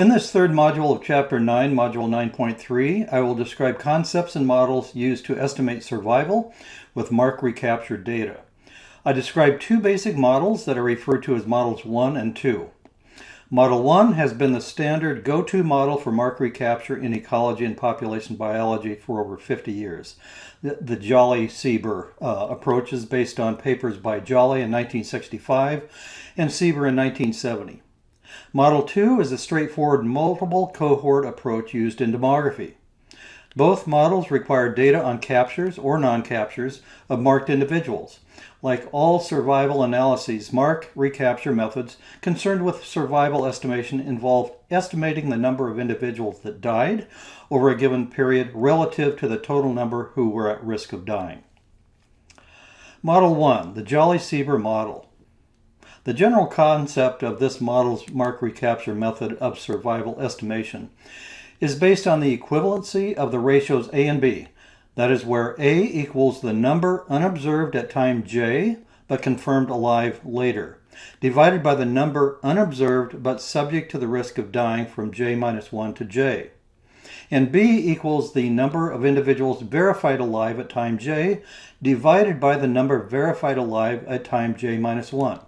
In this third module of Chapter 9, Module 9.3, I will describe concepts and models used to estimate survival with Mark-recapture data. I describe two basic models that are referred to as Models 1 and 2. Model 1 has been the standard go-to model for Mark-recapture in ecology and population biology for over 50 years. The Jolly-Seiber approach is based on papers by Jolly in 1965 and Seiber in 1970. Model 2 is a straightforward multiple cohort approach used in demography. Both models require data on captures or non-captures of marked individuals. Like all survival analyses, Mark-recapture methods concerned with survival estimation involve estimating the number of individuals that died over a given period relative to the total number who were at risk of dying. Model 1, the Jolly-Seiber model. The general concept of this model's Mark-recapture method of survival estimation is based on the equivalency of the ratios A and B. That is, where A equals the number unobserved at time J but confirmed alive later, divided by the number unobserved but subject to the risk of dying from J-1 to J. And B equals the number of individuals verified alive at time J divided by the number verified alive at time J-1.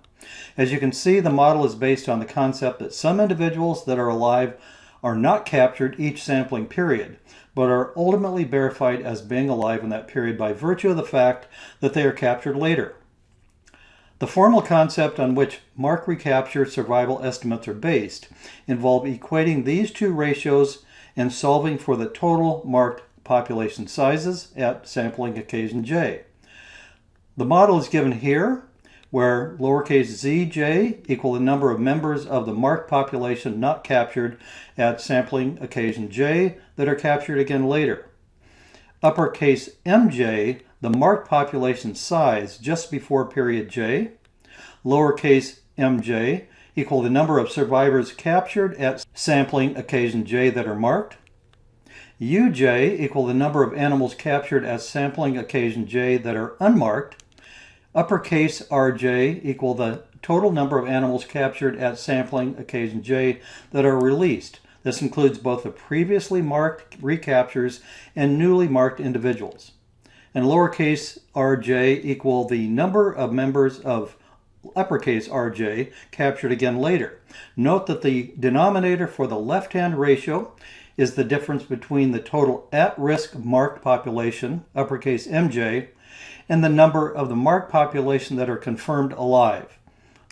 As you can see, the model is based on the concept that some individuals that are alive are not captured each sampling period, but are ultimately verified as being alive in that period by virtue of the fact that they are captured later. The formal concept on which Mark-recapture survival estimates are based involve equating these two ratios and solving for the total marked population sizes at sampling occasion J. The model is given here, where lowercase zj equal the number of members of the marked population not captured at sampling occasion j that are captured again later. Uppercase mj, the marked population size just before period j. Lowercase mj equal the number of survivors captured at sampling occasion j that are marked. Uj equal the number of animals captured at sampling occasion j that are unmarked. Uppercase rj equal the total number of animals captured at sampling occasion j that are released. This includes both the previously marked recaptures and newly marked individuals. And lowercase rj equal the number of members of uppercase rj captured again later. Note that the denominator for the left-hand ratio is the difference between the total at-risk marked population, uppercase mj, and the number of the marked population that are confirmed alive,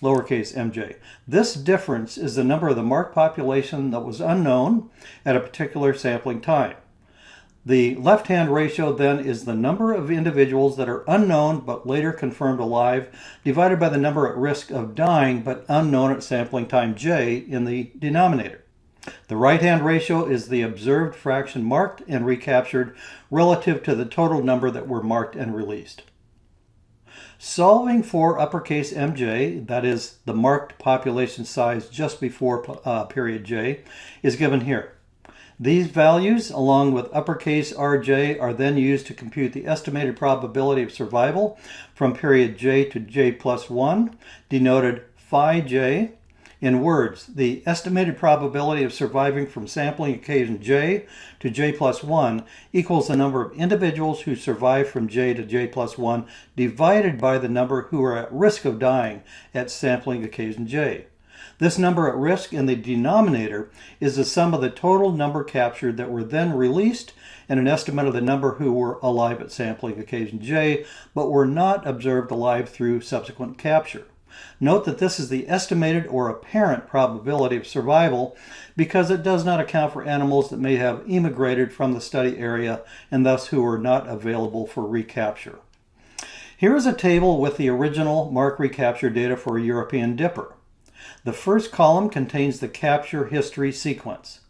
lowercase mj. This difference is the number of the marked population that was unknown at a particular sampling time. The left-hand ratio then is the number of individuals that are unknown but later confirmed alive divided by the number at risk of dying but unknown at sampling time j in the denominator. The right-hand ratio is the observed fraction marked and recaptured relative to the total number that were marked and released. Solving for uppercase mj, that is the marked population size just before period j, is given here. These values, along with uppercase rj, are then used to compute the estimated probability of survival from period j to j+1, denoted phi j. In words, the estimated probability of surviving from sampling occasion j to j+1 equals the number of individuals who survive from j to j+1 divided by the number who are at risk of dying at sampling occasion j. This number at risk in the denominator is the sum of the total number captured that were then released and an estimate of the number who were alive at sampling occasion j but were not observed alive through subsequent capture. Note that this is the estimated or apparent probability of survival because it does not account for animals that may have emigrated from the study area and thus who are not available for recapture. Here is a table with the original Mark-recapture data for a European dipper. The first column contains the capture history sequence.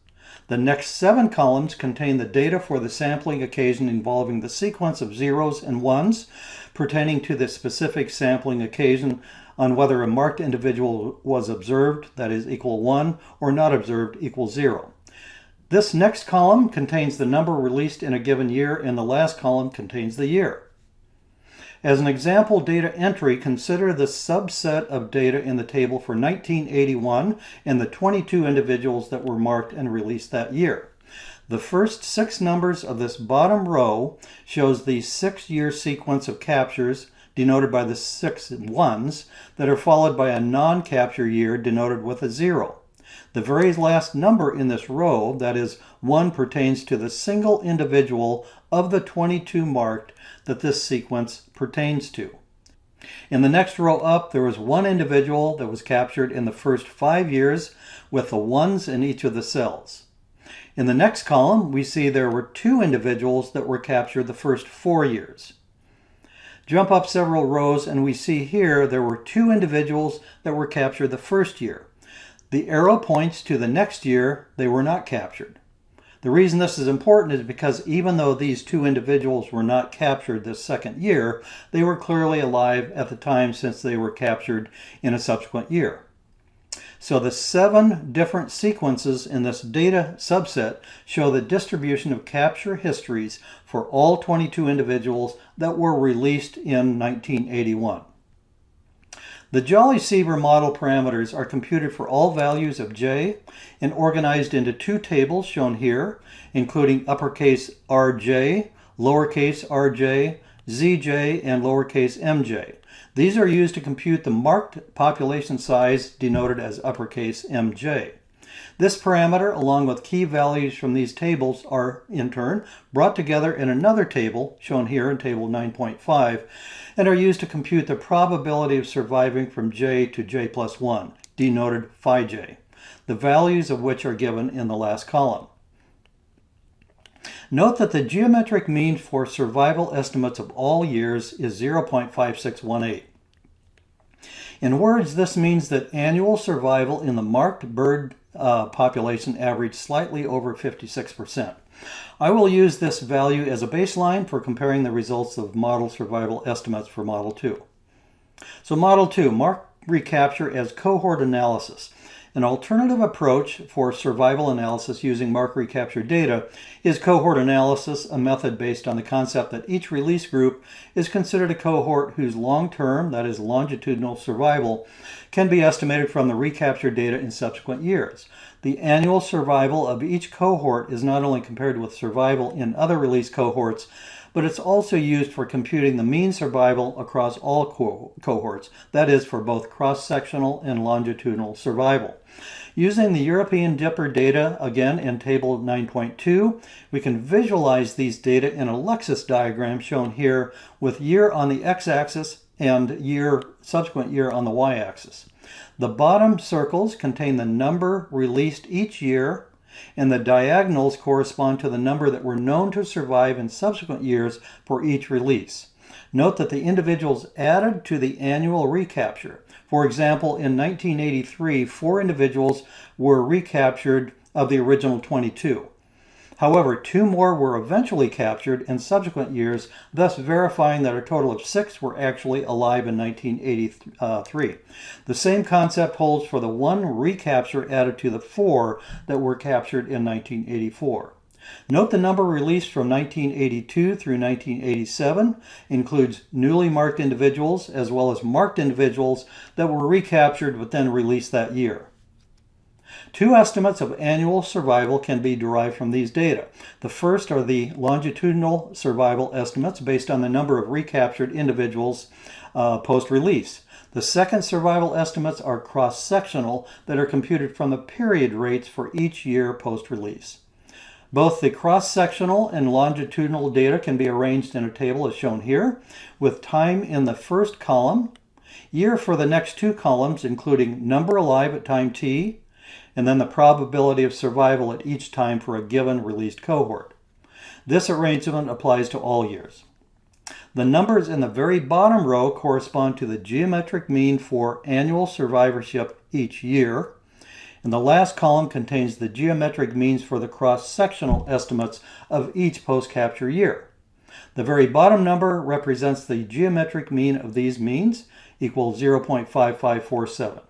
The next 7 columns contain the data for the sampling occasion involving the sequence of zeros and ones pertaining to the specific sampling occasion on whether a marked individual was observed, that is equal 1, or not observed, equal 0. This next column contains the number released in a given year, and the last column contains the year. As an example data entry, consider the subset of data in the table for 1981 and the 22 individuals that were marked and released that year. The first 6 numbers of this bottom row shows the 6-year sequence of captures denoted by the 6 ones that are followed by a non-capture year denoted with a 0. The very last number in this row, that is 1, pertains to the single individual of the 22 marked that this sequence pertains to. In the next row up, there was 1 individual that was captured in the first 5 years with the 1s in each of the cells. In the next column, we see there were 2 individuals that were captured the first 4 years. Jump up several rows and we see here there were 2 individuals that were captured the first year. The arrow points to the next year they were not captured. The reason this is important is because even though these 2 individuals were not captured this second year, they were clearly alive at the time since they were captured in a subsequent year. So the 7 different sequences in this data subset show the distribution of capture histories for all 22 individuals that were released in 1981. The Jolly-Seiber model parameters are computed for all values of j and organized into 2 tables shown here, including uppercase rj, lowercase rj, zj, and lowercase mj. These are used to compute the marked population size denoted as uppercase mj. This parameter, along with key values from these tables, are in turn brought together in another table, shown here in table 9.5, and are used to compute the probability of surviving from j to j plus 1, denoted phi j, the values of which are given in the last column. Note that the geometric mean for survival estimates of all years is 0.5618. In words, this means that annual survival in the marked bird population averaged slightly over 56%. I will use this value as a baseline for comparing the results of model survival estimates for Model 2. So Model 2, Mark-recapture as cohort analysis. An alternative approach for survival analysis using Mark-recapture data is cohort analysis, a method based on the concept that each release group is considered a cohort whose long-term, that is longitudinal survival, can be estimated from the recaptured data in subsequent years. The annual survival of each cohort is not only compared with survival in other release cohorts, but it's also used for computing the mean survival across all cohorts, that is, for both cross-sectional and longitudinal survival. Using the European Dipper data, again in table 9.2, we can visualize these data in a Lexis diagram shown here with year on the x-axis and subsequent year on the y-axis. The bottom circles contain the number released each year, and the diagonals correspond to the number that were known to survive in subsequent years for each release. Note that the individuals added to the annual recapture. For example, in 1983, 4 individuals were recaptured of the original 22. However, 2 more were eventually captured in subsequent years, thus verifying that a total of 6 were actually alive in 1983. The same concept holds for the 1 recapture added to the 4 that were captured in 1984. Note the number released from 1982 through 1987 includes newly marked individuals as well as marked individuals that were recaptured but then released that year. 2 estimates of annual survival can be derived from these data. The first are the longitudinal survival estimates based on the number of recaptured individuals post-release. The second survival estimates are cross-sectional that are computed from the period rates for each year post-release. Both the cross-sectional and longitudinal data can be arranged in a table as shown here, with time in the first column, year for the next 2 columns, including number alive at time t, and then the probability of survival at each time for a given released cohort. This arrangement applies to all years. The numbers in the very bottom row correspond to the geometric mean for annual survivorship each year, and the last column contains the geometric means for the cross-sectional estimates of each post-capture year. The very bottom number represents the geometric mean of these means, equals 0.5547.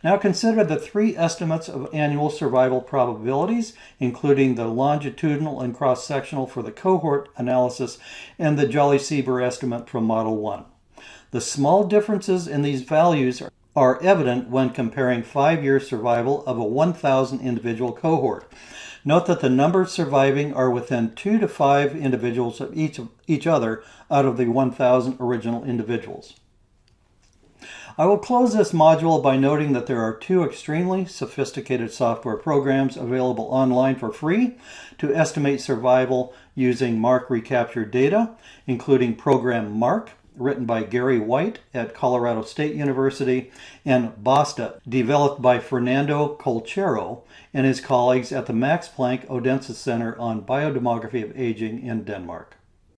Now consider the three estimates of annual survival probabilities, including the longitudinal and cross-sectional for the cohort analysis and the Jolly-Seiber estimate from Model 1. The small differences in these values are evident when comparing 5-year survival of a 1,000 individual cohort. Note that the numbers surviving are within 2 to 5 individuals of each other out of the 1,000 original individuals. I will close this module by noting that there are 2 extremely sophisticated software programs available online for free to estimate survival using Mark-recapture data, including program Mark, written by Gary White at Colorado State University, and BASTA, developed by Fernando Colchero and his colleagues at the Max Planck Odense Center on Biodemography of Aging in Denmark.